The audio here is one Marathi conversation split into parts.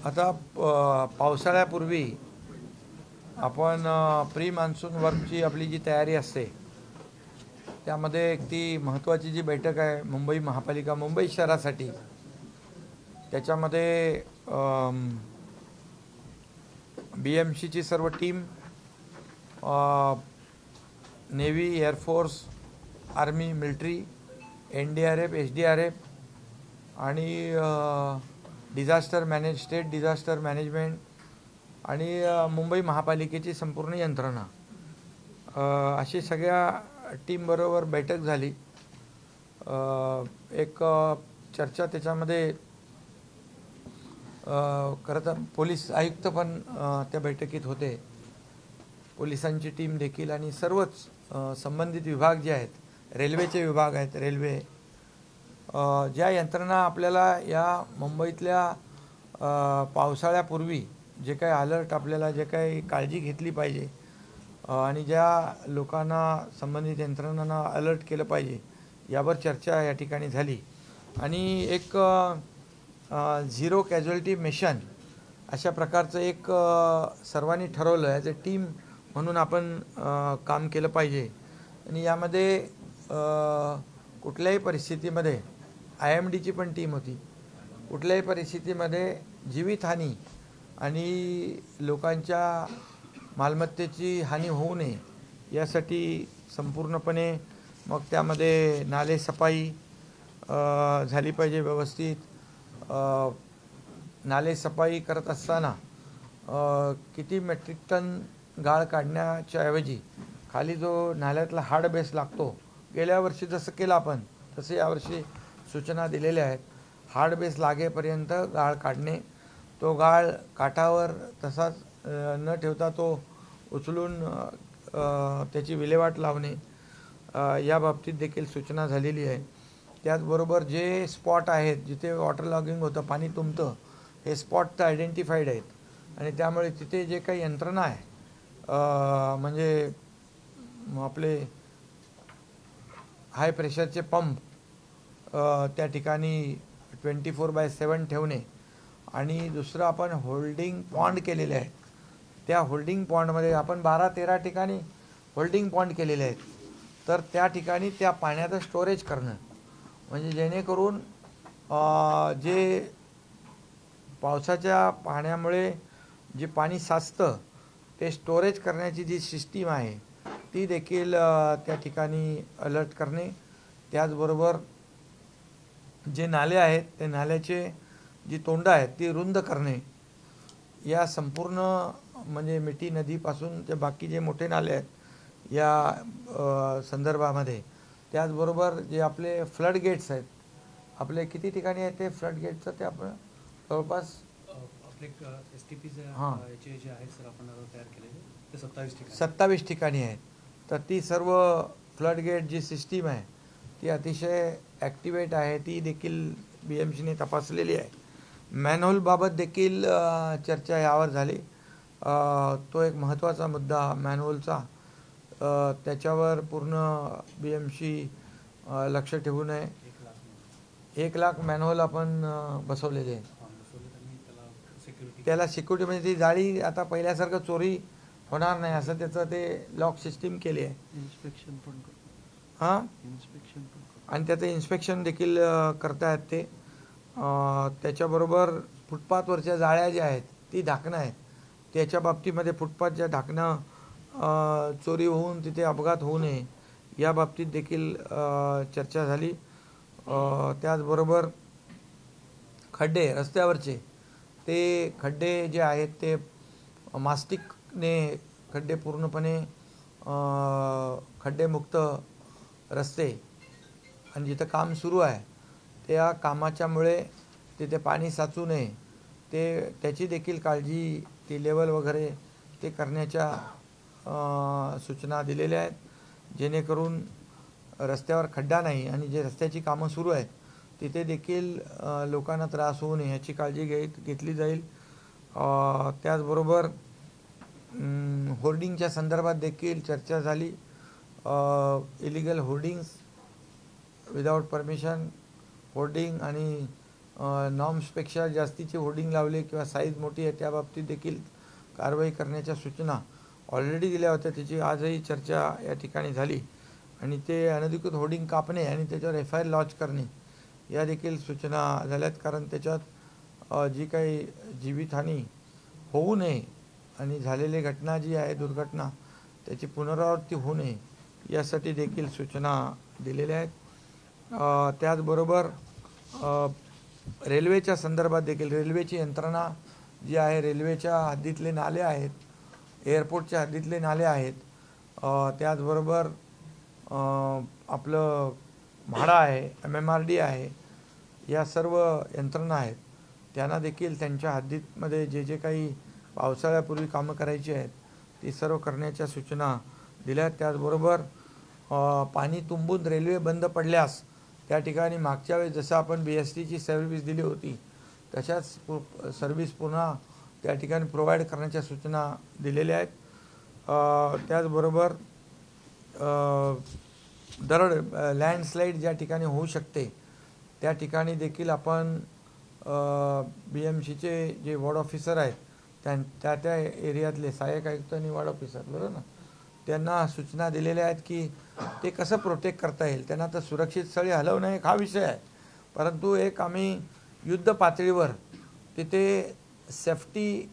आता पावसाळ्यापूर्वी आपण प्री मान्सून वर्कची आपली जी तयारी असते त्यामध्ये एक ती महत्त्वाची जी बैठक आहे मुंबई महापालिका मुंबई शहरासाठी, त्याच्यामध्ये BMCची सर्व team, navy, air force, army, military, NDRF, SDRF आणि स्टेट डिझास्टर मॅनेजमेंट आणि मुंबई महापालिकेची संपूर्ण यंत्रणा, अशी सगळ्या टीमबरोबर बैठक झाली. एक चर्चा त्याच्यामध्ये खरं तर पोलीस आयुक्त पण त्या बैठकीत होते, पोलिसांची टीम देखील आणि सर्वच संबंधित विभाग जे आहेत, रेल्वेचे विभाग आहेत, रेल्वे ज्या यंत्रणा आपल्याला या मुंबईतल्या पावसाळ्यापूर्वी जे काही अलर्ट आपल्याला जे काही काळजी घेतली पाहिजे आणि ज्या लोकांना संबंधित यंत्रणांना अलर्ट केलं पाहिजे यावर चर्चा या ठिकाणी झाली. आणि एक झिरो कॅज्युअल्टी मिशन अशा प्रकारचं एक सर्वांनी ठरवलं ॲज अ टीम म्हणून आपण काम केलं पाहिजे. आणि यामध्ये कुठल्याही परिस्थितीमध्ये IMDची पण टीम होती. कुठल्याही परिस्थितीमध्ये जीवितहानी आणि लोकांच्या मालमत्तेची हानी होऊ नये यासाठी संपूर्णपणे मग त्यामध्ये नाले सफाई झाली पाहिजे व्यवस्थित. नाले सफाई करत असताना किती मेट्रिक टन गाळ काढण्याच्या ऐवजी खाली जो नाल्यातला हार्ड बेस लागतो, गेल्या वर्षी जसं केलं आपण तसे यावर्षी सूचना दिलेल्या आहेत. हार्ड बेस लागेपर्यंत गाळ काढणे, तो गाळ काठावर तसाच न ठेवता तो उचलून त्याची विल्हेवाट लावणे, या बाबतीत देखील सूचना झालेली आहे. त्याचबरोबर जे स्पॉट आहेत जिथे वॉटर लॉगिंग होतं, पाणी तुंबतं, हे स्पॉट तर आयडेंटिफाईड आहेत आणि त्यामुळे तिथे जे काही यंत्रणा आहे म्हणजे आपले हाय प्रेशरचे पंप त्या ठिकाणी 24/7 ठेवणे. आणि दुसरं आपण होल्डिंग पॉन्ड केलेले आहेत, त्या होल्डिंग पॉन्डमध्ये आपण 12-13 ठिकाणी होल्डिंग पॉन्ड केलेले आहेत, तर त्या ठिकाणी त्या पाण्याचं स्टोरेज करणं म्हणजे जेणेकरून जे पावसाच्या पाण्यामुळे जे पाणी साचतं ते स्टोरेज करण्याची जी सिस्टीम आहे ती देखील त्या ठिकाणी अलर्ट करणे. त्याचबरोबर जे नाले आहेत ते नाल्याचे जी तोंडं आहेत ती रुंद करणे, या संपूर्ण म्हणजे मिठी नदीपासून ते बाकी जे मोठे नाले आहेत या संदर्भामध्ये. त्याचबरोबर जे आपले फ्लड गेट्स आहेत, आपले किती ठिकाणी आहेत ते फ्लड गेटचं, ते आपण जवळपास आपले STP जे आहेत सर आपण तयार केलेले ते 27 ठिकाणी आहेत. तर ती सर्व फ्लड गेट जी सिस्टीम आहे ती अतिशय ॲक्टिवेट आहे, ती देखील BMCने तपासलेली आहे. मॅनहोलबाबत देखील चर्चा यावर झाली. तो एक महत्त्वाचा मुद्दा मॅनहोलचा, त्याच्यावर पूर्ण BMC लक्ष ठेवू नये. 1 लाख मॅनहोल आपण बसवलेले आहे. त्याला सिक्युरिटी म्हणजे ती जाळी आता पहिल्यासारखं चोरी होणार नाही असं त्याचं ते लॉक सिस्टीम केली आहे. इन्स्पेक्शन पण आणि त्याचं इन्स्पेक्शन देखील करतायत ते. त्याच्याबरोबर फुटपाथवरच्या जाळ्या ज्या आहेत ती ढाकणं आहेत, त्याच्या बाबतीमध्ये फुटपाथच्या ढाकणं चोरी होऊन तिथे अपघात होऊ नये या बाबतीत देखील चर्चा झाली. त्याचबरोबर खड्डे रस्त्यावरचे, ते खड्डे जे आहेत ते मास्टिकने खड्डे पूर्णपणे खड्डेमुक्त रस्ते, आणि जिथं काम सुरू आहे त्या कामाच्यामुळे तिथे पाणी साचू नये त्याची देखील काळजी, ती लेवल वगैरे ते करण्याच्या सूचना दिलेल्या आहेत, जेणेकरून रस्त्यावर खड्डा नाही आणि जे रस्त्याची कामं सुरू आहेत तिथे देखील लोकांना त्रास होऊ नये याची काळजी घेतली जाईल. त्याचबरोबर होर्डिंगच्या संदर्भात देखील चर्चा झाली. Illegal hoardings without permission hoarding आणि नॉर्म्सपेक्षा जास्तीचे होर्डिंग लावले किंवा साईज मोठी आहे त्या बाबतीत देखील कारवाई करण्याच्या सूचना ऑलरेडी दिल्या होत्या. त्याची आजही चर्चा या ठिकाणी झाली आणि ते अनधिकृत होर्डिंग कापणे आणि त्याच्यावर FIR लॉन्च करणे या देखील सूचना झाल्यात. कारण त्याच्यात जी काही जीवितहानी होऊ नये आणि झालेली घटना जी आहे दुर्घटना त्याची पुनरावृत्ती होऊ नये यासाठी देखील सूचना दिलेल्या आहेत. त्याचबरोबर रेल्वेच्या संदर्भात देखील रेल्वेची यंत्रणा जी आहे, रेल्वेच्या हद्दीतले नाले आहेत, एअरपोर्टच्या हद्दीतले नाले आहेत, त्याचबरोबर आपलं म्हाडा आहे, MMRD आहे, या सर्व यंत्रणा आहेत त्यांना देखील त्यांच्या हद्दीमध्ये जे जे काही पावसाळ्यापूर्वी कामं करायची आहेत ती सर्व करण्याच्या सूचना दिल्या. त्याचबरोबर पाणी तुंबून रेल्वे बंद पडल्यास त्या ठिकाणी मागच्या वेळेस जसं आपण BSTची सर्व्हिस दिली होती तशाच सर्व्हिस पुन्हा त्या ठिकाणी प्रोव्हाइड करण्याच्या सूचना दिलेल्या आहेत. त्याचबरोबर दरड लँडस्लाईड ज्या ठिकाणी होऊ शकते त्या ठिकाणी देखील आपण BMCचे जे वॉर्ड ऑफिसर आहेत त्या एरियातले सहाय्यक आयुक्त आणि वॉर्ड ऑफिसर बरोबर ना, त्यांना सूचना दिलेल्या आहेत की ते कसं प्रोटेक्ट करता येईल. त्यांना तर सुरक्षित स्थळी हलवणं एक हा विषय आहे, परंतु एक आम्ही युद्ध पातळीवर तिथे सेफ्टी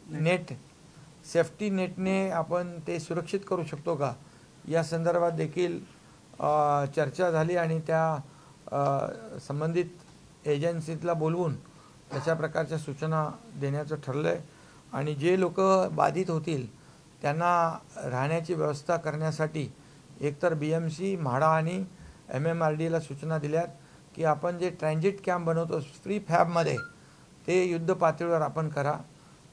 नेटने आपण ते सुरक्षित करू शकतो का या संदर्भात देखील चर्चा झाली आणि त्या संबंधित एजन्सीतला बोलवून तशा प्रकारच्या सूचना देण्याचं ठरलं आहे. आणि जे लोक बाधित होतील त्यांना राहण्याची व्यवस्था करण्यासाठी एकतर BMC, म्हाडा आणि MMRDला सूचना दिल्यात की आपण जे ट्रॅन्झिट कॅम्प बनवतो फ्री फॅबमध्ये ते युद्ध पातळीवर आपण करा.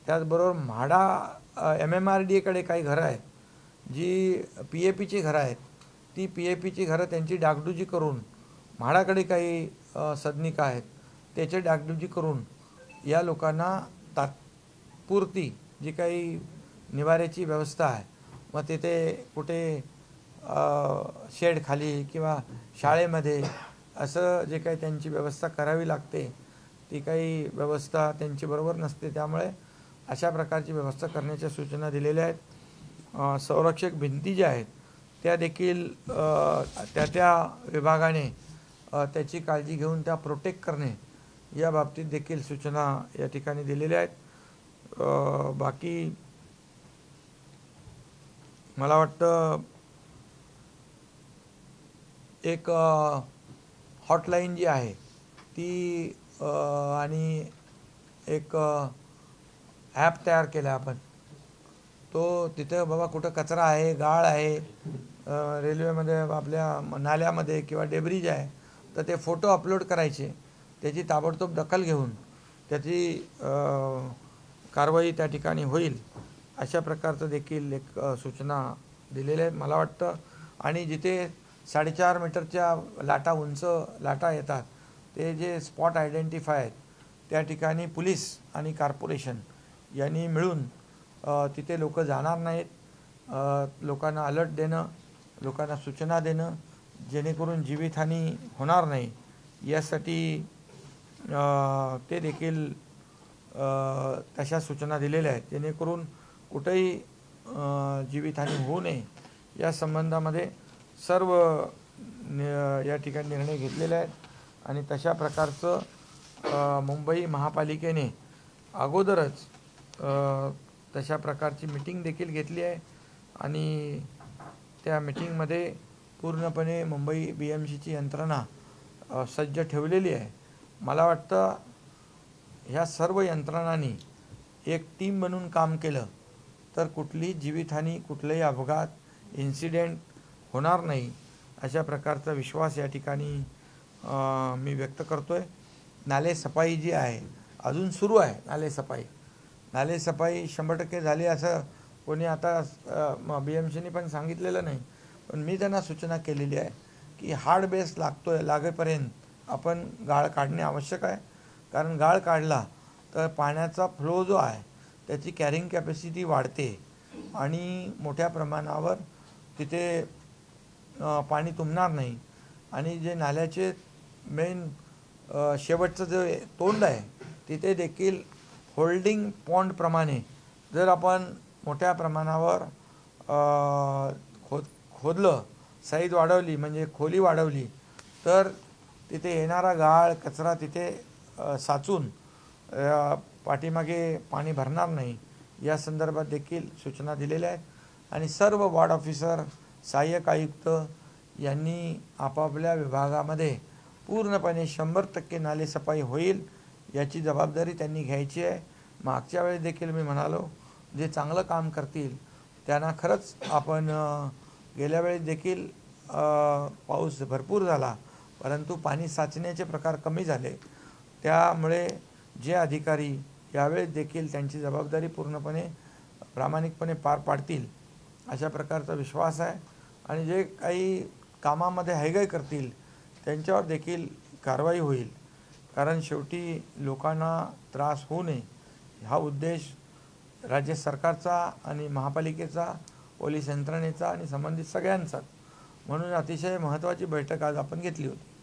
त्याचबरोबर म्हाडा MMRDकडे काही घरं आहेत जी PAPची घरं आहेत, ती PAPची घरं त्यांची डागडुजी करून, म्हाडाकडे काही सदनिका आहेत त्याचे डागडुजी करून या लोकांना तात्पुरती जी काही निवाऱ्याची व्यवस्था आहे मग तिथे कुठे शेड खाली किंवा शाळेमध्ये असं जे काही त्यांची व्यवस्था करावी लागते ती काही व्यवस्था त्यांची बरोबर नसते, त्यामुळे अशा प्रकारची व्यवस्था करण्याच्या सूचना दिलेल्या आहेत. संरक्षक भिंती ज्या आहेत त्या देखील त्या विभागाने त्याची काळजी घेऊन त्या प्रोटेक्ट करणे या बाबतीत देखील सूचना या ठिकाणी दिलेल्या आहेत. बाकी मला वाटतं एक हॉटलाईन जी आहे ती आणि एक ॲप तयार केला आपण, तो तिथं बाबा कुठं कचरा आहे, गाळ आहे, रेल्वेमध्ये आपल्या नाल्यामध्ये किंवा डेब्रिज आहे तर ते फोटो अपलोड करायचे, त्याची ताबडतोब दखल घेऊन त्याची कारवाई त्या ठिकाणी होईल अशा प्रकारचं देखील एक सूचना दिलेल्या आहेत मला वाटतं. आणि जिथे 4.5 मीटरच्या लाटा उंच लाटा येतात ते जे स्पॉट आयडेंटिफाय आहेत त्या ठिकाणी पोलीस आणि कॉर्पोरेशन यांनी मिळून तिथे लोक जाणार नाहीत, लोकांना अलर्ट देणं, लोकांना सूचना देणं जेणेकरून जीवितहानी होणार नाही यासाठी ते देखील तशा सूचना दिलेल्या आहेत जेणेकरून कुठेही जीवितहानी होऊ नये या संबंधामध्ये सर्व या ठिकाणी निर्णय घेतलेले आहेत. आणि तशा प्रकारचं मुंबई महापालिकेने अगोदरच तशा प्रकारची मीटिंग देखील घेतली आहे आणि त्या मीटिंगमध्ये पूर्णपणे मुंबई BMCची यंत्रणा सज्ज ठेवलेली आहे. मला वाटतं ह्या सर्व यंत्रणांनी एक टीम बनून काम केलं तर कुठलीही जीवितहानी, कुठलेही अपघात, इन्सिडेंट होणार नाही अशा प्रकारचा विश्वास या ठिकाणी मी व्यक्त करतो आहे. नाले सफाई जी आहे अजून सुरू आहे, नाले सफाई 100% झाली असं कोणी आता BMCने पण सांगितलेलं नाही, पण मी त्यांना सूचना केलेली आहे की हार्ड बेस लागेपर्यंत आपण गाळ काढणे आवश्यक आहे. कारण गाळ काढला तर पाण्याचा फ्लो जो आहे त्याची कॅरिंग कॅपॅसिटी वाढते आणि मोठ्या प्रमाणावर तिथे पाणी तुंबणार नाही. आणि जे नाल्याचे मेन शेवटचं जे तोंड आहे तिथे देखील होल्डिंग पॉन्डप्रमाणे जर आपण मोठ्या प्रमाणावर खोदलं, साईज वाढवली म्हणजे खोली वाढवली तर तिथे येणारा गाळ कचरा तिथे साचून पाठीमागे पाणी भरणार नाही या संदर्भात देखील सूचना दिलेल्या आहेत। आणि सर्व वॉर्ड ऑफिसर, सहाय्यक आयुक्त यांनी आपापल्या विभागामध्ये पूर्णपणे 100% नालेसफाई होईल याची जबाबदारी त्यांनी घ्यायची आहे। मागच्या वेळेस देखील मी म्हणालो जे चांगलं काम करतील त्यांना खरंच आपण गेल्या वेळेस देखील पाऊस भरपूर झाला परंतु पाणी साचण्याचे प्रकार कमी झाले, त्यामुळे जे अधिकारी यावेळेस देखील त्यांची जबाबदारी पूर्णपणे प्रामाणिकपणे पार पाडतील अशा प्रकारचा विश्वास आहे। आणि जे काही कामामध्ये हयगय करतील त्यांच्यावर देखील कारवाई होईल, कारण शेवटी लोकांना त्रास होऊ नये हा उद्देश राज्य सरकारचा आणि महापालिकेचा, पोलीस यंत्रणेचा आणि संबंधित सगळ्यांचा, म्हणून अतिशय महत्त्वाची बैठक आज आपण घेतली होती।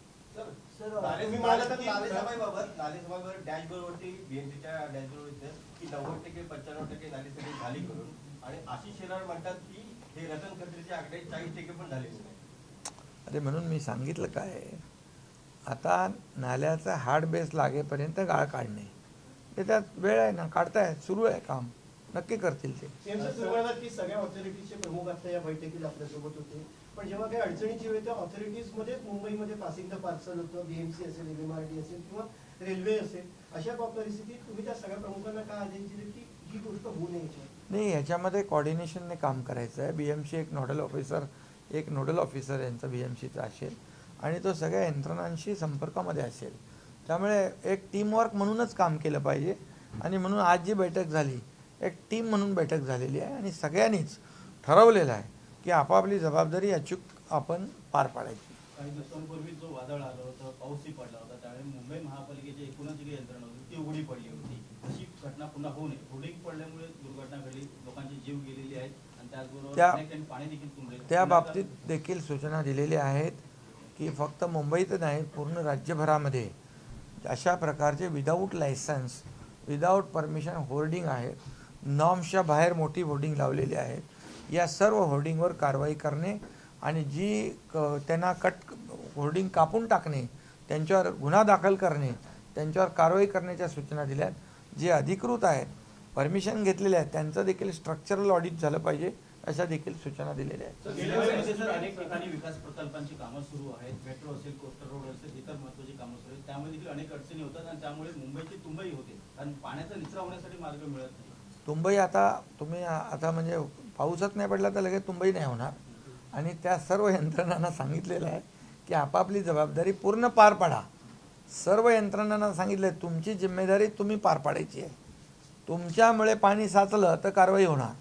डॅशबोर्डवरती बीएमसीच्या डॅशबोर्डवरती की 90% 95% नालेसफाई झाली करून, आणि आशिष शेलार म्हणतात की हे रतन खत्रीचे आकडे 40% पण झाले नाही। अरे म्हणून मी सांगितलं काय, आता नाल्याचा हार्ड बेस लागेपर्यंत गाळ काढणे ते त्यात वेळ आहे ना, काढताय, सुरू आहे काम, नक्की करतील ते। की सगळ्या ऑथॉरिटीजचे प्रमुख आता या बैठकीत आपल्यासोबत होते, पण जेव्हा काही अडचणीची वेळ त्या ऑथॉरिटीजमध्ये मुंबईमध्ये पासिंग द पार्सल होतं, बीएमसी असेल, एमआरडी असेल किंवा रेल्वे असेल, अशा परिस्थितीत तुम्ही त्या सगळ्या प्रमुखांना काय आदेश दिले की ही गोष्ट होऊ नये? नाही, ह्याच्यामध्ये कोऑर्डिनेशनने काम करायचं आहे। बीएमसी एक नोडल ऑफिसर यांचा बीएमसीचा असेल आणि तो सगळ्या यंत्रणांशी संपर्कामध्ये असेल, त्यामुळे एक टीमवर्क म्हणूनच काम केलं पाहिजे। आणि म्हणून आज जी बैठक झाली एक टीम म्हणून बैठक झालेली आहे आणि सगळ्यांनीच ठरवलेलं आहे की आपापली जबाबदारी अचूक आपण पार पाडायची। काही दिवसांपूर्वी जो वादळ आलं होतं, पाऊसही पडला होता, त्यावेळी मुंबई महापालिकेची एकूणच जी यंत्रणा होती ती उघडी पडली होती। अशी घटना पुन्हा होऊ नये, होर्डिंग पडल्यामुळे दुर्घटना घडली, लोकांचे जीव गेलेले आहेत आणि त्याचबरोबर पाणी देखील तुंबले। त्या बाबतीत देखील सूचना दिलेल्या आहेत की फक्त मुंबईत नाही पूर्ण राज्यभरामध्ये अशा प्रकारचे without licence, without permission hoarding आहेत, नॉर्म्सच्या बाहेर मोठी होर्डिंग लावलेली आहेत। या सर्व होर्डिंगवर कारवाई करणे आणि जी त्यांना होर्डिंग कापून टाकणे, त्यांच्यावर गुन्हा दाखल करणे, त्यांच्यावर कारवाई करण्याच्या सूचना दिल्या आहेत। जे अधिकृत आहेत, परमिशन घेतलेले आहेत, त्यांचं देखील स्ट्रक्चरल ऑडिट झालं पाहिजे अशा देखील सूचना दिलेल्या आहेत। अनेक ठिकाणी विकास प्रकल्पांची कामं सुरू आहेत, मेट्रो असेल, कोस्टल रोड असेल, इतर महत्त्वाची कामं सुरू आहेत, त्यामुळे देखील अनेक अडचणी होतात आणि त्यामुळे मुंबईची तुंबई होते कारण पाण्याचा निचरा होण्यासाठी मार्ग मिळत नाही। तुंबई आता म्हणजे पाऊसच नाही पडला तर लगेच तुंबई नाही होणार आणि त्या सर्व यंत्रणांना सांगितलेलं आहे की आपापली जबाबदारी पूर्ण पार पाडा। सर्व यंत्रणांना सांगितलं आहे तुमची जिम्मेदारी तुम्ही पार पाडायची आहे, तुमच्यामुळे पाणी साचलं तर कारवाई होणार।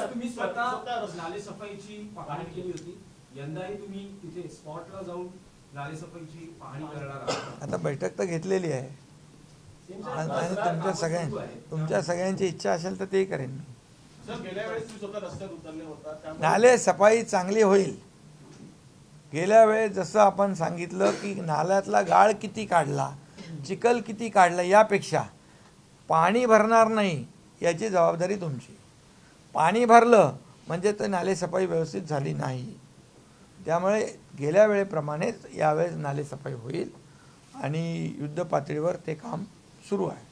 तुम्ही स्वतः नालेसफाईची पाहणी केली होती, यंदाही तुम्ही तिथे स्पॉटला जाऊन नालेसफाईची पाहणी करणार आहात। आता बैठक तर घेतलेली आहे आणि तुमच्या सगळ्यांची इच्छा असेल तर तेही करेन मी। नाले सफाई चांगली होईल। गेल्या वेळेस जसं आपण सांगितलं की नाल्यातला गाळ किती काढला, चिखल किती काढला, यापेक्षा पाणी भरणार नाही याची जबाबदारी तुमची। पाणी भरलं म्हणजे तर नालेसफाई व्यवस्थित झाली नाही, त्यामुळे गेल्या वेळेप्रमाणेच यावेळेस नालेसफाई होईल आणि युद्ध पातळीवर ते काम सुरू आहे।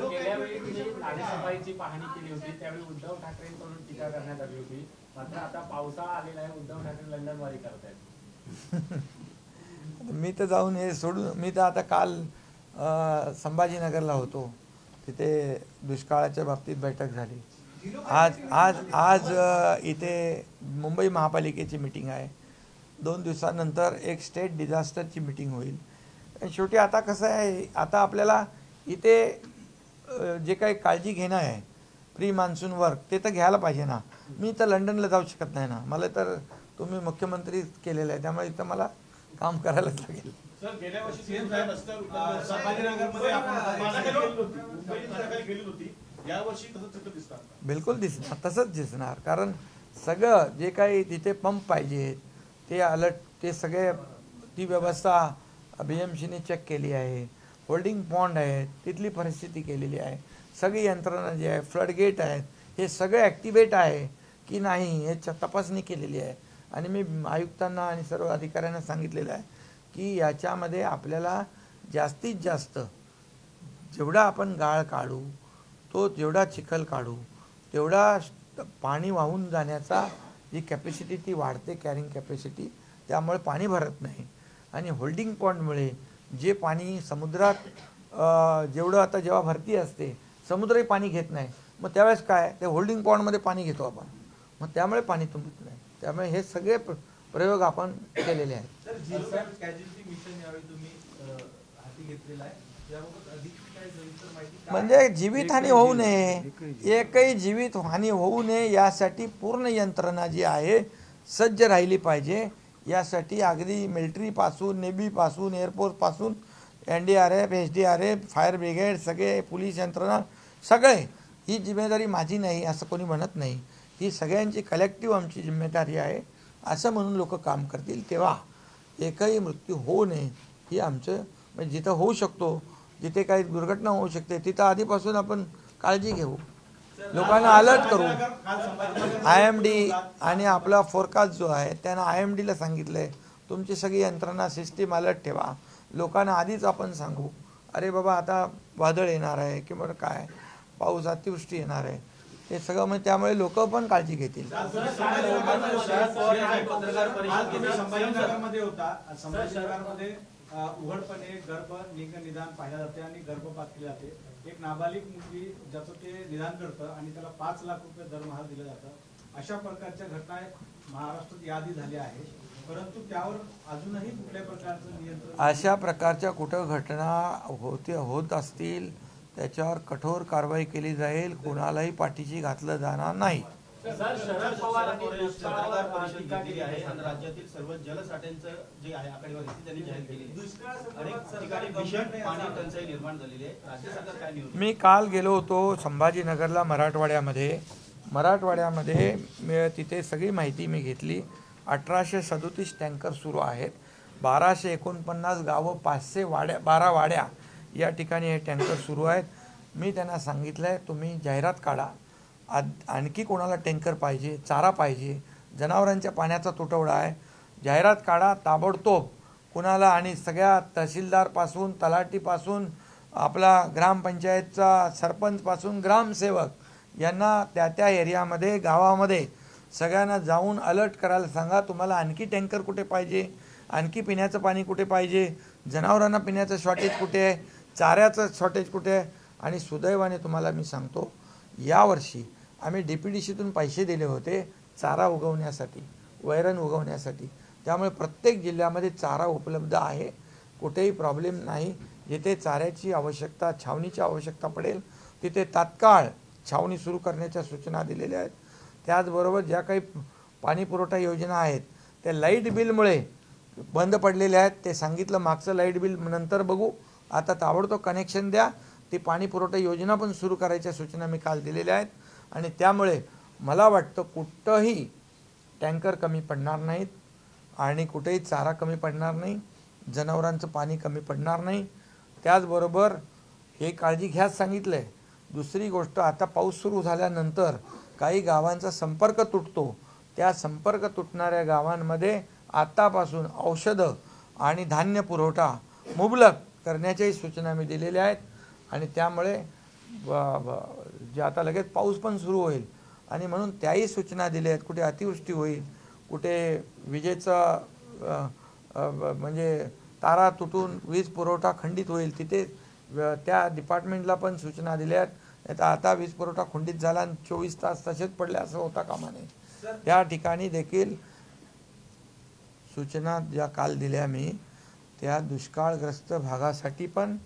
गेल्या वेळी तुम्ही नालेसफाईची पाहणी केली होती त्यावेळी उद्धव ठाकरेंकडून टीका करण्यात आली होती, मात्र आता पावसाळा आलेला आहे, उद्धव ठाकरे लंडनवारी करतायत। मी तर जाऊन हे सोडून, मी तर आता काल संभाजीनगरला होतो, तिथे दुष्काळाच्या बाबतीत बैठक झाली। आज इथे मुंबई महापालिकेची मीटिंग आहे, 2 दिवसानंतर एक स्टेट डिझास्टरची मीटिंग होईल। शेवटी आता कसं आहे, आता आपल्याला इथे जे काही काळजी घेणं आहे प्री मान्सून वर्क ते तर घ्यायला पाहिजे ना। मी तर लंडनला जाऊ शकत नाही ना, मला तर तुम्ही मुख्यमंत्री केलेलं आहे, त्यामुळे इथं मला काम करायलाच लागेल। बिलकुल दिसणार, तसंच दिसणार, कारण सगळं जे काही तिथे पंप पाहिजे ते अलर्ट, ते सगळे ती व्यवस्था BMCने चेक केली आहे. होल्डिंग पॉन्ड आहे, तिथली परिस्थिती केलेली आहे. सगळी यंत्रणा जी आहे, फ्लडगेट आहेत, हे सगळे ॲक्टिवेट आहे की नाही हे तपासणी केलेली आहे. आणि मी आयुक्तांना आणि सर्व अधिकाऱ्यांना सांगितलेलं आहे की याच्यामध्ये आपल्याला जास्तीत जास्त जेवढा आपण गाळ काढू, तो जेवढा चिखल काढू, तेवढा पाणी वाहून जाण्याचा जी कॅपॅसिटी ती वाढते, कॅरिंग कॅपॅसिटी, त्यामुळे पाणी भरत नाही. आणि होल्डिंग पॉन्डमुळे जे पाणी समुद्रात जेवढं आता जेव्हा भरती असते, समुद्रही पाणी घेत नाही, मग त्यावेळेस काय, ते होल्डिंग पॉन्डमध्ये पाणी घेतो आपण, मग त्यामुळे पाणी तुंबत नाही. त्यामुळे हे सगळे प्रयोग आपण केलेले आहेत. कॅज्युअल्टी मिशन यावेळी तुम्ही हाती घेतलेला आहे, याबाबत अधिक काय सविस्तर माहिती? म्हणजे जीवितहानी होऊ नये, एकही जीवितहानी होऊ नये यासाठी पूर्ण यंत्रणा जी आहे सज्ज राहिली पाहिजे. यासाठी अगदी मिलिटरीपासून, नेव्हीपासून, एअरफोर्सपासून, NDRF, SDRF, फायर ब्रिगेड, सगळे पोलीस यंत्रणा, सगळे, ही जिम्मेदारी माझी नाही असं कोणी म्हणत नाही. ही सगळ्यांची कलेक्टिव्ह आमची जिम्मेदारी आहे. असं म्हणून लोक काम करतील तेव्हा एकही मृत्यू होऊ नये ही आमचं, म्हणजे जिथं होऊ शकतो, जिथे काही दुर्घटना होऊ शकते, तिथं आधीपासून आपण काळजी घेऊ, लोकांना अलर्ट करू. IMD आणि आपला फोरकास्ट जो आहे त्यानं IMDला सांगितलं आहे तुमची सगळी यंत्रणा सिस्टीम अलर्ट ठेवा. लोकांना आधीच आपण सांगू, अरे बाबा आता वादळ येणार आहे किंवा काय पाऊस, अतिवृष्टी येणार आहे, हे सगळं. म्हणजे त्यामुळे लोक पण काळजी घेतील. संभाजीनगरमध्ये होता, संभाजीनगरमध्ये उघडपणे गर्भ निदान पाहिलं जाते आणि गर्भपात केले जाते. एक नाबालिक मुलगी ज्याचं ते निदान करतं आणि त्याला 5 लाख रुपये दरमहा दिलं जातं. अशा प्रकारच्या घटना महाराष्ट्रात यादी झाल्या आहेत, परंतु त्यावर अजूनही कुठल्या प्रकारचं नियंत्रण? अशा प्रकारच्या कुठं घटना होत असतील त्याच्यावर कठोर कारवाई केली जाईल, कोणालाही पाठीशी घातलं जाणार नाही. शरद पवार पत्रकार परिषद घेतलेली आहे आणि राज्यातील सर्व जलसाठ्यांचं जे आहे आकडेवारी त्यांनी जाहीर केली आहे. अनेक ठिकाणी भीषण पाणी टंचाई निर्माण झालेली आहे. राज्य सरकार काय नियोजन? मी काल गेलो होतो संभाजीनगरला, मराठवाड्यामध्ये तिथे सगळी माहिती मी घेतली. 1837 टँकर सुरू आहेत, 1249 गावं, 12 वाड्या या ठिकाणी हे टँकर सुरू आहेत. मी त्यांना सांगितलं आहे तुम्ही जाहिरात काढा, आणखी कोणाला टँकर पाहिजे, चारा पाहिजे, जनावरांच्या पाण्याचा तुटवडा आहे, जाहिरात काढा ताबडतोब कुणाला. आणि सगळ्या तहसीलदारपासून, तलाठीपासून, आपला ग्रामपंचायतचा सरपंचपासून, ग्रामसेवक यांना त्या एरियामध्ये, गावामध्ये सगळ्यांना जाऊन अलर्ट करायला सांगा. तुम्हाला आणखी टँकर कुठे पाहिजे, आणखी पिण्याचं पाणी कुठे पाहिजे, जनावरांना पिण्याचं शॉर्टेज कुठे आहे, चाऱ्याचं शॉर्टेज कुठे आहे. आणि सुदैवाने तुम्हाला मी सांगतो, यावर्षी आम्ही DPDCतून पैसे दिले होते चारा उगवण्यासाठी, वैरण उगवण्यासाठी. त्यामुळे प्रत्येक जिल्ह्यामध्ये चारा उपलब्ध आहे, कुठेही प्रॉब्लेम नाही. जिथे चाऱ्याची आवश्यकता, छावणीची आवश्यकता पडेल तिथे तात्काळ छावणी सुरू करण्याच्या सूचना दिलेल्या आहेत. त्याचबरोबर ज्या काही पाणीपुरवठा योजना आहेत त्या लाईट बिलमुळे बंद पडलेल्या आहेत, ते सांगितलं मागचं लाईट बिल नंतर बघू, आता ताबडतोब कनेक्शन द्या. ती पाणीपुरवठा योजना पण सुरू करायच्या सूचना मी काल दिलेल्या आहेत. आणि त्यामुळे मला वाटतं कुठंही टँकर कमी पडणार नाहीत आणि कुठेही चारा कमी पडणार नाही, जनावरांचं पाणी कमी पडणार नाही. त्याचबरोबर हे काळजी घ्याच सांगितलं आहे. दुसरी गोष्ट, आता पाऊस सुरू झाल्यानंतर काही गावांचा संपर्क तुटतो, त्या संपर्क तुटणाऱ्या गावांमध्ये आतापासून औषधं आणि धान्य पुरवठा मुबलक करण्याच्याही सूचना मी दिलेल्या आहेत. आणि त्यामुळे जे आता लगेच पाऊस पण सुरू होईल आणि म्हणून त्याही सूचना दिल्या आहेत. कुठे अतिवृष्टी होईल, कुठे विजेचा म्हणजे तारा तुटून वीज पुरवठा खंडित होईल, तिथे त्या डिपार्टमेंटला पण सूचना दिल्या आहेत. आता वीज पुरवठा खंडित झाला आणि 24 तास तसेच पडले असं होता कामा नये. त्या ठिकाणी देखील सूचना ज्या काल दिल्या मी, त्या दुष्काळग्रस्त भागासाठी पण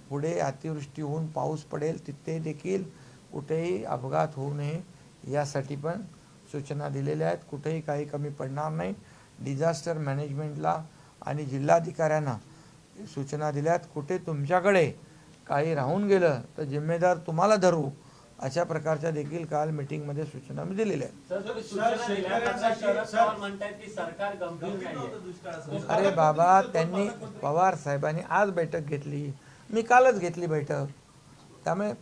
पुढे अतिवृष्टी होऊन पाऊस पडेल तिथे देखील कुठेही अपघात होऊ नये यासाठी पण सूचना दिलेल्या आहेत. कुठेही काही कमी पडणार नाही. डिझास्टर मॅनेजमेंटला आणि जिल्हाधिकाऱ्यांना सूचना दिल्यात. कुठे तुमच्याकडे काही राहून गेलं तर जिम्मेदार तुम्हाला धरू, अशा प्रकारच्या देखील काल मीटिंगमध्ये सूचना मी दिलेल्या आहेत. अरे बाबा, त्यांनी पवार साहेबांनी आज बैठक घेतली, मी कालच घेतली बैठक. त्यामुळे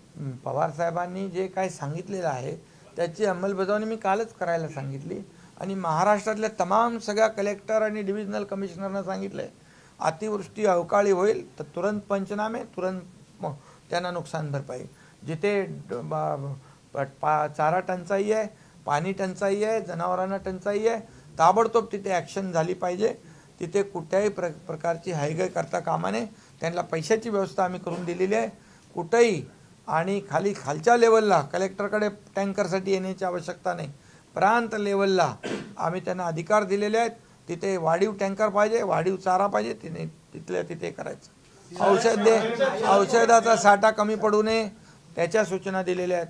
पवार साहेबांनी जे काही सांगितलेलं आहे त्याची अंमलबजावणी मी कालच करायला सांगितली आणि महाराष्ट्रातल्या तमाम सगळ्या कलेक्टर आणि डिव्हिजनल कमिशनरना सांगितलं आहे अतिवृष्टी अवकाळी होईल तर तुरंत पंचनामे, तुरंत त्यांना नुकसान भरपाई. जिथे चारा टंचाई आहे, पाणी टंचाई आहे, जनावरांना टंचाई आहे, ताबडतोब तिथे ॲक्शन झाली पाहिजे. तिथे कुठल्याही प्रकारची हायगाय करता कामा नये. त्यांना पैशाची व्यवस्था आम्ही करून दिलेली आहे कुठेही. आणि खालच्या लेवलला कलेक्टरकडे टँकरसाठी येण्याची आवश्यकता नाही. प्रांत लेवलला आम्ही त्यांना अधिकार दिलेले आहेत. तिथे वाढीव टँकर पाहिजे, वाढीव चारा पाहिजे, तिथल्या तिथे करायचं. औषधाचा साठा कमी पडू नये त्याच्या सूचना दिलेल्या आहेत.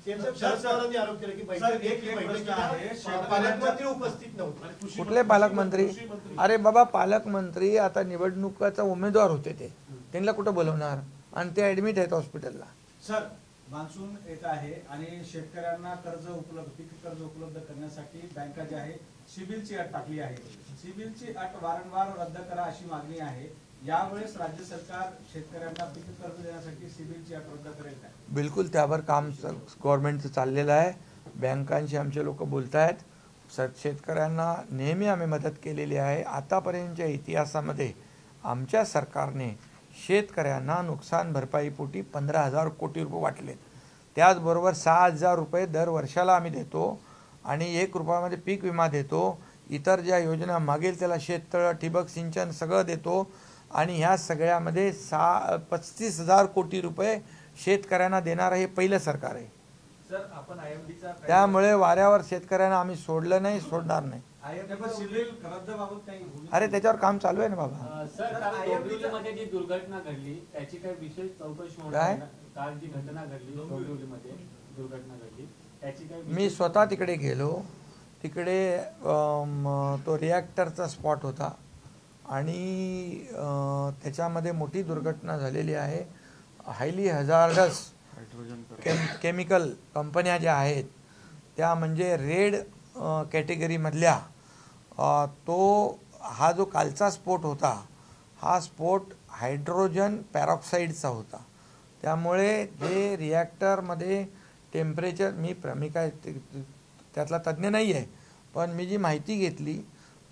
आरोप केला की पालकमंत्री उपस्थित नव्हते. कुठले पालकमंत्री? अरे बाबा, पालकमंत्री आता निवडणुकाचा उमेदवार होते, त्यांना कुठं बोलवणार आणि ते ऍडमिट आहेत हॉस्पिटलला. सर, मान्सून येत आहे आणि शेतकऱ्यांना पीक कर्ज उपलब्ध करण्यासाठी बँका जी आहे सिबिलची अट टाकली आहे. सिबिलची अट वारंवार रद्द करा अशी मागणी आहे. यावेळेस राज्य सरकार शेतकऱ्यांना पीक कर्ज देण्यासाठी सिबिलची अट रद्द करेल काय? बिलकुल, त्यावर काम गव्हर्नमेंटचं चाललेलं आहे. बँकांशी आमचे लोक बोलत आहेत. शेतकऱ्यांना नेहमी आम्ही मदत केलेली आहे. आतापर्यंतच्या इतिहासामध्ये आमच्या सरकारने शेतकऱ्यांना नुकसान भरपाईपोटी 15,000 कोटी रुपये वाटलेत. त्याचबरोबर 6,000 रुपये दर वर्षाला आम्ही देतो आणि 1 रुपयामध्ये पीक विमा देतो. इतर ज्या योजना मागेल त्याला शेततळं, ठिबक सिंचन सगळं देतो. आणि ह्या सगळ्यामध्ये 35,000 कोटी रुपये शेतकऱ्यांना देणारं हे पहिलं सरकार आहे. त्यामुळे वाऱ्यावर शेतकऱ्यांना आम्ही सोडलं नाही, सोडणार नाही. अरे त्याच्यावर काम चालू आहे ना बाबा. जी दुर्घटना घडली त्याची काही विशेष चौकशी काय? काल जी घटना घडली डोंबिवलीमध्ये दुर्घटना घडली त्याची काही मी स्वतः तिकडे गेलो. तिकडे तो रिॲक्टरचा स्पॉट होता आणि त्याच्यामध्ये मोठी दुर्घटना झालेली आहे. हायली हजार्डस केमिकल कंपन्या ज्या आहेत त्या म्हणजे रेड कॅटेगरीमधल्या हा जो कालचा स्फोट होता हा स्फोट हायड्रोजन पॅरॉक्साईडचा होता. त्यामुळे जे रिॲक्टरमध्ये टेम्परेचर मी काय त्यातला तज्ज्ञ नाही आहे, पण मी जी माहिती घेतली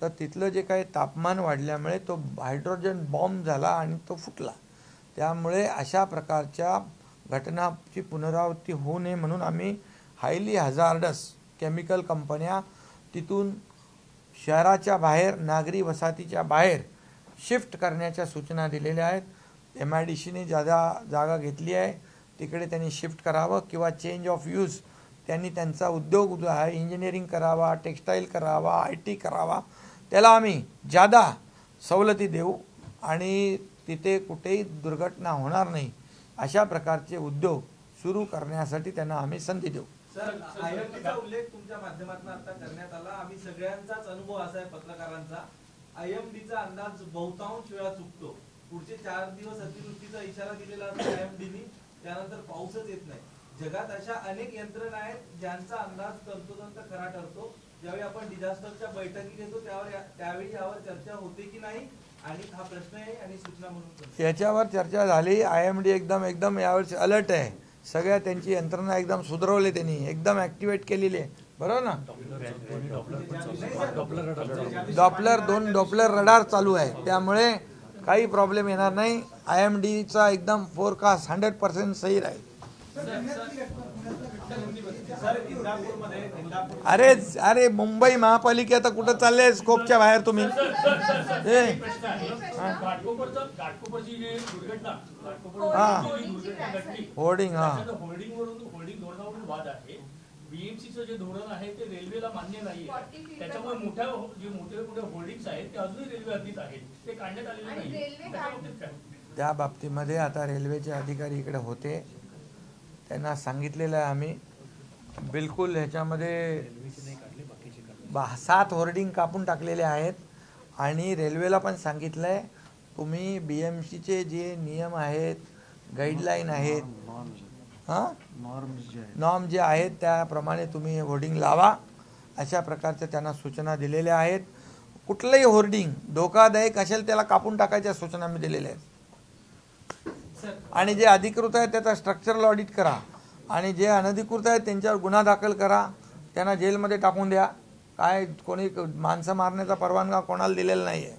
तर तिथलं जे काही तापमान वाढल्यामुळे तो हायड्रोजन बॉम्ब झाला आणि तो फुटला. त्यामुळे अशा प्रकारच्या घटनाची पुनरावृत्ती होऊ नये म्हणून आम्ही हायली हजार्डस केमिकल कंपन्या तिथून शहराच्या बाहेर, नागरी वसाहतीच्या बाहेर शिफ्ट करण्याच्या सूचना दिलेल्या आहेत. MIDCने जागा घेतली आहे, तिकडे त्यांनी शिफ्ट करावं किंवा चेंज ऑफ यूज त्यांनी त्यांचा उद्योग जो आहे इंजिनिअरिंग करावा, टेक्स्टाईल करावा, IT करावा. त्याला आम्ही जादा सवलती देऊ आणि तिथे कुठेही दुर्घटना होणार नाही अशा प्रकारचे उद्योग सुरू करण्यासाठी त्यांना आम्ही संधी देऊ. सर, IMDचा उल्लेख तुमच्या माध्यमातून आता करण्यात आला. आम्ही सगळ्यांचाच अनुभव असा आहे पत्रकारांचा, IMDचा अंदाज बहुतांश वेळा चुकतो. पुढचे 4 दिवस अतिवृष्टीचा इशारा दिलेला असतो IMDने, त्यानंतर पाऊसच येत नाही. जगात अशा अनेक यंत्रणा आहेत ज्यांचा अंदाज तंतोतंत खरा ठरतो. ज्यावेळी आपण डिझास्टरच्या बैठकी घेतो त्यावेळी यावर चर्चा होते की नाही, आणि हा प्रश्न आहे आणि सूचना म्हणून याच्यावर चर्चा झाली. IMD एकदम यावर्षी अलर्ट आहे. सगळ्या त्यांची यंत्रणा एकदम सुधारवली, त्यांनी एकदम ॲक्टिवेट केलेली आहे. बरोबर ना? दोन डॉपलर रडार चालू आहे, त्यामुळे काही प्रॉब्लेम येणार नाही. IMDचा एकदम फोरकास्ट 100% सही राहील. अरे मुंबई महापालिका आता कुठं चालले? स्कोपच्या बाहेर तुम्ही. होर्डिंग होर्डिंग धोरणावरून वाद आहे. BMCचं जे धोरण आहे ते रेल्वेला मान्य नाही आहे. त्याच्यामुळे मोठे होर्डिंग्स आहेत ते अजूनही रेल्वे हद्दीत आहेत, ते काढण्यात आलेले नाही. त्या बाबतीमध्ये आता रेल्वेचे अधिकारी इकडे होते, त्यांना सांगितलेलं आहे आम्ही बिलकुल ह्याच्यामध्ये 7 होर्डिंग कापून टाकलेले आहेत आणि रेल्वेला पण सांगितलं आहे तुम्ही BMCचे जे नियम आहेत, गाईडलाईन आहेत, नॉर्म जे आहेत त्याप्रमाणे तुम्ही होर्डिंग लावा, अशा प्रकारच्या त्यांना सूचना दिलेल्या आहेत. कुठलंही होर्डिंग धोकादायक असेल त्याला कापून टाकायच्या सूचना मी दिलेल्या आहेत. आणि जे अधिकृत आहे त्याचा स्ट्रक्चरल ऑडिट करा, आणि जे अनधिकृत आहे त्यांच्यावर गुन्हा दाखल करा, त्यांना जेलमध्ये टाकून द्या. काय कोणी माणसं मारण्याचा परवानगा कोणाला दिलेला नाही आहे.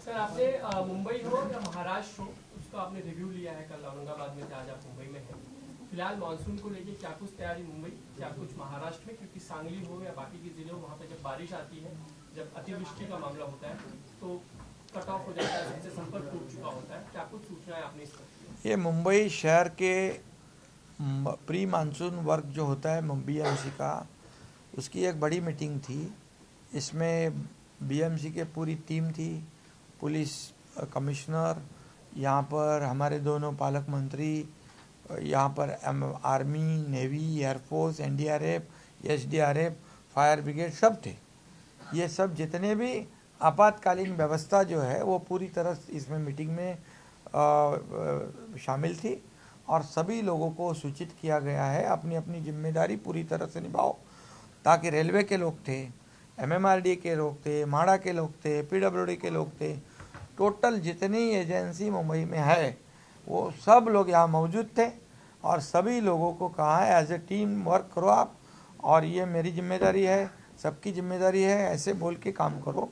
सर आपने मुंबई हो या महाराष्ट्र हो, उसका आपने रिव्यू लिया है, कल औरंगाबाद में थे, आज आप मुंबई में हैं. फिलहाल मानसून को लेके क्या कुछ तैयारी मुंबई, क्या कुछ महाराष्ट्र में, क्योंकि सांगली हो या बाकी के जिले हो वहाँ पे जब बारिश आती है, जब अतिवृष्टि का मामला होता है तो कट ऑफ हो जाता है, सबसे संपर्क टूट चुका होता है. क्या कुछ सूचनाएं आपने इस पर? ये मुंबई शहर के प्री मानसून वर्क जो होता है BMC का, उसकी एक बड़ी मीटिंग थी. इसमें BMC के पूरी टीम थी, पुलिस कमिश्नर, यहाँ पर हमारे दोनों पालक मंत्री, यहाँ पर army, navy, air force, NDRF, SDRF, fire brigade सब थे. ये सब जितने भी आपातकालीन व्यवस्था जो है वो पूरी तरह इसमें मीटिंग में शामिल थी, और सभी लोगों को सूचित किया गया है अपनी अपनी जिम्मेदारी पूरी तरह से निभाओ, ताकि रेलवे के लोग थे, MMRD के लोग थे, माड़ा के लोग थे, PWD के लोग थे, टोटल जितनी एजेंसी मुंबई में है वो सब लोग यहाँ मौजूद थे, और सभी लोगों को कहा है एज ए टीम वर्क करो आप, और ये मेरी जिम्मेदारी है, सबकी जिम्मेदारी है, ऐसे बोल के काम करो.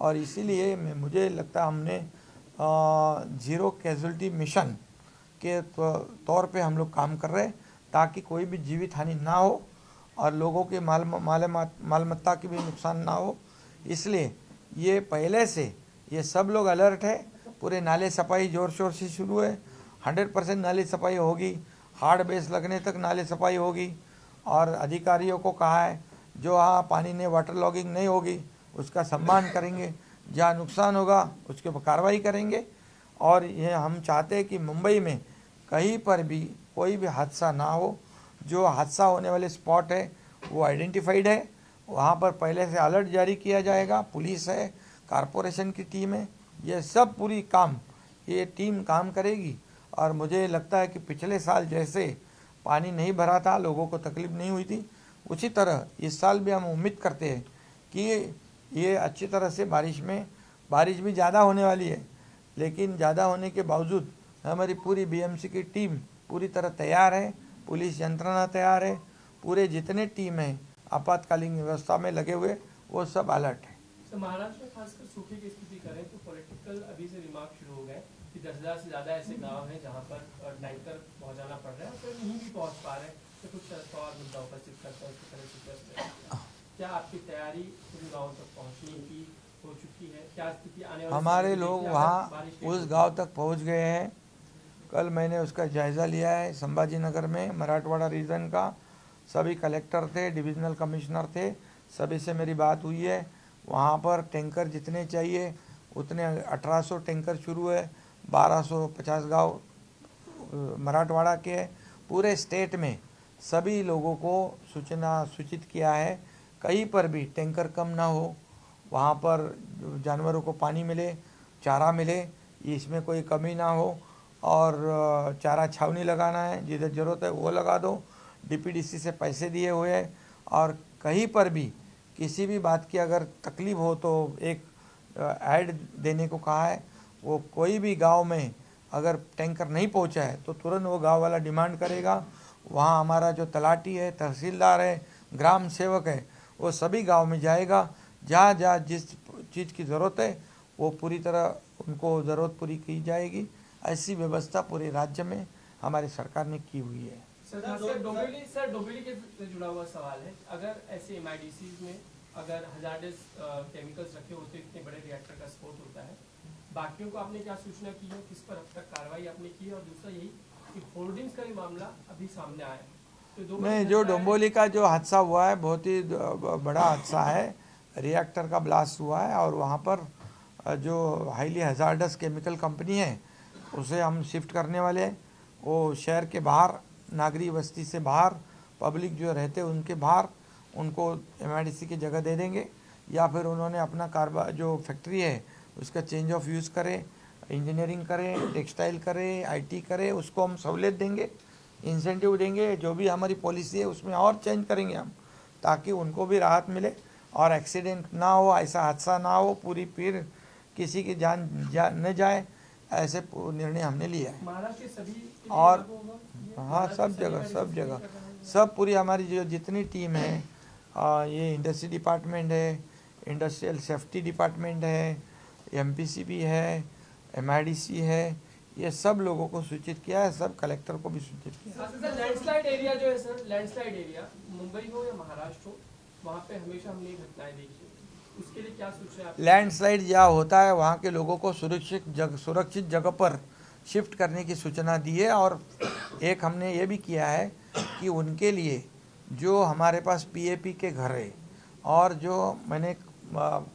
और इसीलिए मुझे लगता है हमने ज़ीरो कैजुअल्टी मिशन के तौर पे हम लोग काम कर रहे हैं, ताकि कोई भी जीवित हानि ना हो और लोगों के मालमत्ता की भी नुकसान ना हो. इसलिए ये पहले से ये सब लोग अलर्ट है. पूरे नाले सफाई ज़ोर शोर से शुरू है, 100% नाले सफाई होगी, हार्ड बेस लगने तक नाले सफाई होगी. और अधिकारियों को कहा है जो हाँ पानी ने वाटर लॉगिंग नहीं होगी उसका सम्मान करेंगे, जहाँ नुकसान होगा उसके ऊपर कार्रवाई करेंगे. और ये हम चाहते हैं कि मुंबई में कहीं पर भी कोई भी हादसा ना हो. जो हादसा होने वाले स्पॉट है वो आइडेंटिफाइड है, वहाँ पर पहले से अलर्ट जारी किया जाएगा. पुलिस है, कारपोरेशन की टीम है, ये सब पूरी ये टीम काम करेगी. और मुझे लगता है कि पिछले साल जैसे पानी नहीं भरा था, लोगों को तकलीफ नहीं हुई थी, उसी तरह इस साल भी हम उम्मीद करते हैं कि ये अच्छी तरह से बारिश भी ज़्यादा होने वाली है, लेकिन ज़्यादा होने के बावजूद हमारी पूरी BMC की टीम पूरी तरह तैयार है, पुलिस यंत्रणा तैयार है, पूरे जितने टीम हैं आपातकालीन व्यवस्था में लगे हुए वो सब अलर्ट है. तो महाराष्ट्र में खासकर सूखे की स्थिति करें तो पॉलिटिकल अभी से रिमार्क शुरू हो गए कि 10,000 से ज़्यादा ऐसे गांव हैं जहां पर टैंकर पहुंचाना पड़ रहा है, तो नहीं भी पहुंच पा रहे हैं. तो कुछ शरद पवार मुद्दा उपस्थित करते हैं, उसकी तरह से क्या आपकी तैयारी उन गाँव तक पहुँचने की हो चुकी है? क्या स्थिति आने वाली हमारे लोग वहाँ उस गांव तक पहुँच गए हैं. कल मैंने उसका जायज़ा लिया है. संभाजी नगर में मराठवाड़ा रीजन का सभी कलेक्टर थे, डिविजनल कमिश्नर थे, सभी से मेरी बात हुई है. वहाँ पर टैंकर जितने चाहिए उतने 1800 टैंकर शुरू है. 1250 गांव मराठवाड़ा के, पूरे स्टेट में सभी लोगों को सूचित किया है. कहीं पर भी टैंकर कम ना हो, वहाँ पर जानवरों को पानी मिले, चारा मिले, इसमें कोई कमी ना हो. और चारा छावनी लगाना है, जिधर ज़रूरत है वो लगा दो. DPDC से पैसे दिए हुए हैं. और कहीं पर भी किसी भी बात की अगर तकलीफ़ हो तो एक ऐड देने को कहा है. वो कोई भी गांव में अगर टैंकर नहीं पहुंचा है तो तुरंत वो गांव वाला डिमांड करेगा. वहाँ हमारा जो तलाटी है, तहसीलदार है, ग्राम सेवक है, वो सभी गांव में जाएगा. जहाँ जहाँ जिस चीज़ की ज़रूरत है वो पूरी तरह उनको ज़रूरत पूरी की जाएगी. ऐसी व्यवस्था पूरे राज्य में हमारी सरकार ने की हुई है. सर डोंबिवली के जुड़ा हुआ सवाल है, अगर ऐसे MIDCs में अगर हजार्डस केमिकल्स रखे होते, इतने बड़े रिएक्टर का स्फोट होता है, बाकियों को आपने क्या सूचना की है, किस पर अब तक कार्रवाई आपने की है? और दूसरा यही कि होर्डिंग्स का भी मामला अभी सामने आया है, तो नहीं, जो डोंबिवली का जो हादसा हुआ है बहुत ही बड़ा हादसा है. रिएक्टर का ब्लास्ट हुआ है और वहाँ पर जो हाईली हजार्डस केमिकल कंपनी है उसे हम शिफ्ट करने वाले हैं. वो शहर के बाहर, नागरिक बस्ती से बाहर, पब्लिक जो रहते हैं उनके बाहर उनको MIDC की जगह दे देंगे, या फिर उन्होंने अपना कारोबार जो फैक्ट्री है उसका चेंज ऑफ यूज़ करें, इंजीनियरिंग करें, टेक्सटाइल करें, IT करें, उसको हम सहूलियत देंगे. इंसेंटिव देंगे, जो भी हमारी पॉलिसी है उसमें और चेंज करेंगे हम, ताकि उनको भी राहत मिले और एक्सीडेंट ना हो, ऐसा हादसा ना हो, पूरी फिर किसी की जान न जाए, ऐसे निर्णय हमने लिया है। महाराष्ट्र सभी और हाँ, सब जगह सब पूरी हमारी जो जितनी टीम है, ये इंडस्ट्री डिपार्टमेंट है, इंडस्ट्रियल सेफ्टी डिपार्टमेंट है, MPCB है, MIDC है, ये सब लोगों को सूचित किया है, सब कलेक्टर को भी सूचित किया है। लैंडस्लाइड एरिया जो है सर, लैंडस्लाइड एरिया मुंबई हो या महाराष्ट्र हो, वहाँ पे हमेशा हमने ये घटनाएं देखी, उसके लिए क्या सूचना है? लैंडस्लाइड जहाँ होता है वहाँ के लोगों को सुरक्षित जगह पर शिफ्ट करने की सूचना दी है। और एक हमने ये भी किया है कि उनके लिए जो हमारे पास PAP के घर है, और जो मैंने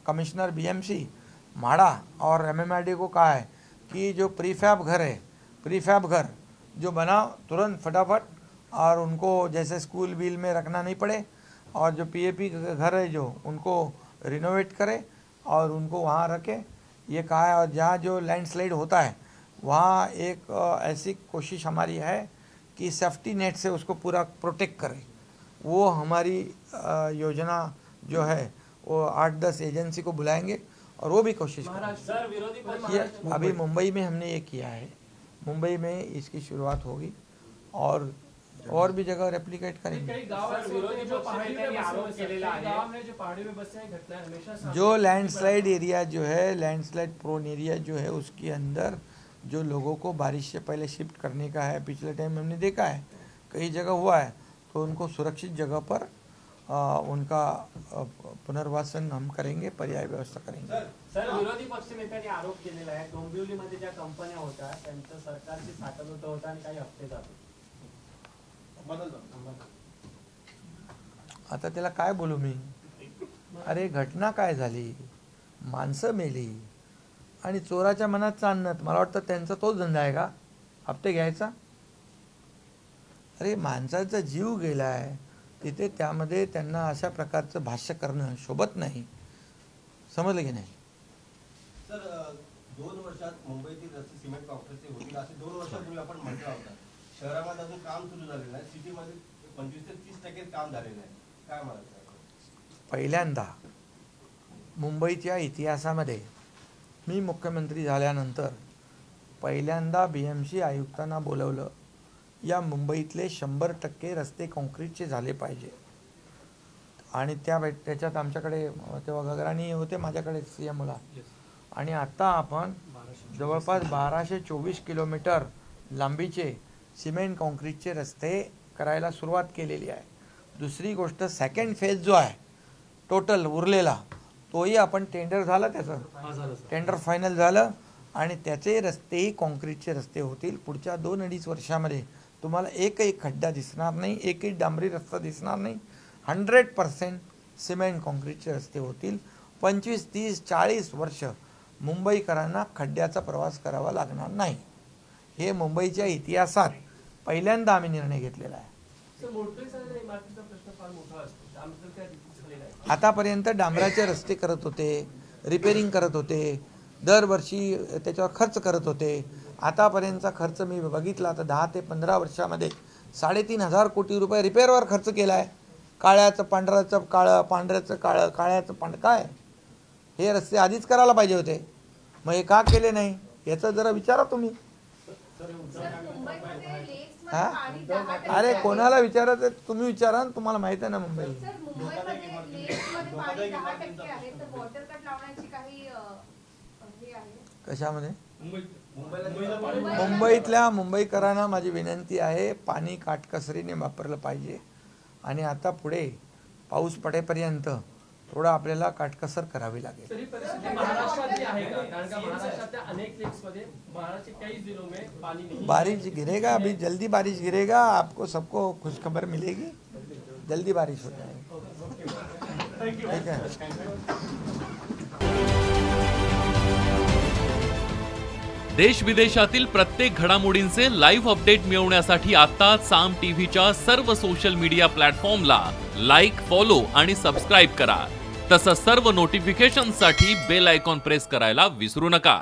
कमिश्नर BMC माड़ा और MMRD को कहा है कि जो प्रीफैब घर है, प्रीफैब घर जो बना तुरंत फटाफट, और उनको जैसे स्कूल बिल में रखना नहीं पड़े, और जो PAP घर है जो उनको रिनोवेट करे और उनको वहाँ रखे, ये कहा है। और जहाँ जो लैंडस्लाइड होता है वहाँ एक ऐसी कोशिश हमारी है कि सेफ्टी नेट से उसको पूरा प्रोटेक्ट करें। वो हमारी योजना जो है वो 8-10 एजेंसी को बुलाएंगे और वो भी कोशिश करेंगे। अभी मुंबई में हमने ये किया है, मुंबई में इसकी शुरुआत होगी और भी जगह रेप्लिकेट करेंगे। जो लैंडस्लाइड एरिया जो है, लैंडस्लाइड प्रोन एरिया जो है, उसके अंदर जो लोगों को बारिश से पहले शिफ्ट करने का है, पिछले टाइम हमने देखा है कई जगह हुआ है, तो उनको सुरक्षित जगह पर उनका पुनर्वासन हम करेंगे, पर्याय व्यवस्था करेंगे। सर, विरोधी पक्षनेत्यांनी आरोप केलेला आहे डोंबिवलीमध्ये ज्या कंपन्या होत्या त्यांचं सरकारची साठवणूक होतं आणि काही हप्ते जातात। आता त्याला काय बोलू मी? अरे घटना काय झाली, माणसं मेली आणि चोराच्या मनात चांदणत, मला वाटतं त्यांचा तोच धंदा आहे का हप्ते घ्यायचा? अरे माणसाचा जीव गेलाय तिथे, त्यामध्ये त्यांना अशा प्रकारचं भाष्य करणं शोभत नाही, समजलं की नाही? सर, 2 वर्षात मुंबईतील रस्ते सिमेंट काँक्रीटचे होतील असे 2 वर्षापूर्वी आपण म्हटलं होतं। शहरामध्ये अजून काम सुरू झालेलं आहे, सिटीमध्ये 25 ते 30% काम झालेलं आहे, काय म्हणाल? पहिल्यांदा मुंबईच्या इतिहासामध्ये मी मुख्यमंत्री झाल्यानंतर पहिल्यांदा BMC आयुक्तांना बोलवलं, या मुंबईतले 100% रस्ते काँक्रीटचे झाले पाहिजे। आणि त्याच्यात आमच्याकडे तेव्हा गगराणी होते, माझ्याकडे CMला, आणि आता आपण जवळपास 1224 किलोमीटर लांबीचे सिमेंट काँक्रीटचे रस्ते करायला सुरुवात केलेली आहे। दुसरी गोष्ट, सेकंड फेज जो आहे टोटल उरलेला, तोही आपण टेंडर झालं, त्याचं टेंडर फायनल झालं आणि त्याचे रस्तेही काँक्रीटचे रस्ते होतील। पुढच्या 2-2.5 वर्षामध्ये तुम्हाला एकही खड्डा दिसणार नाही, एकही डांबरी रस्ता दिसणार नाही, 100% सिमेंट काँक्रीटचे रस्ते होतील। 25, 30, 40 वर्ष मुंबईकरांना खड्ड्याचा प्रवास करावा लागणार नाही। हे मुंबईच्या इतिहासात पहिल्यांदा आम्ही निर्णय घेतलेला आहे। आतापर्यंत डांबराचे रस्ते करत होते, रिपेरिंग करत होते, दरवर्षी त्याच्यावर खर्च करत होते। आतापर्यंतचा खर्च मी बघितला तर 10 ते 15 वर्षामध्ये 3,500 कोटी रुपये रिपेअरवर खर्च केला आहे। काळ्याचं पांढऱ्याचं काळं, पांढऱ्याचं काळं, काळ्याचं पांढरं, काय हे रस्ते आधीच करायला पाहिजे होते, मग हे का केले नाही याचा जरा विचारा तुम्ही। अरे कोणाला विचारायचं, तुम्ही विचारा, तुम्हाला माहित आहे ना मुंबई कशामध्ये। मुंबईतल्या मुंबईकरांना माझी विनंती आहे, पाणी काटकसरीने वापरलं पाहिजे आणि आता पुढे पाऊस पडेपर्यंत थोड़ा आपल्याला काटकसर करावी लागेल। बारिश गिरेगा, अभी जल्दी बारिश गिरेगा, आपको सबको खुशखबर मिलेगी, जल्दी बारिश हो जाएगी। ठीक है। देश विदेशातील प्रत्येक घडामोडींचे लाईव्ह अपडेट मिळवण्यासाठी आता साम टीव्हीच्या सर्व सोशल मीडिया प्लॅटफॉर्मला लाईक, फॉलो आणि सबस्क्राइब करा। तसंच सर्व नोटिफिकेशनसाठी बेल आयकॉन प्रेस करायला विसरू नका।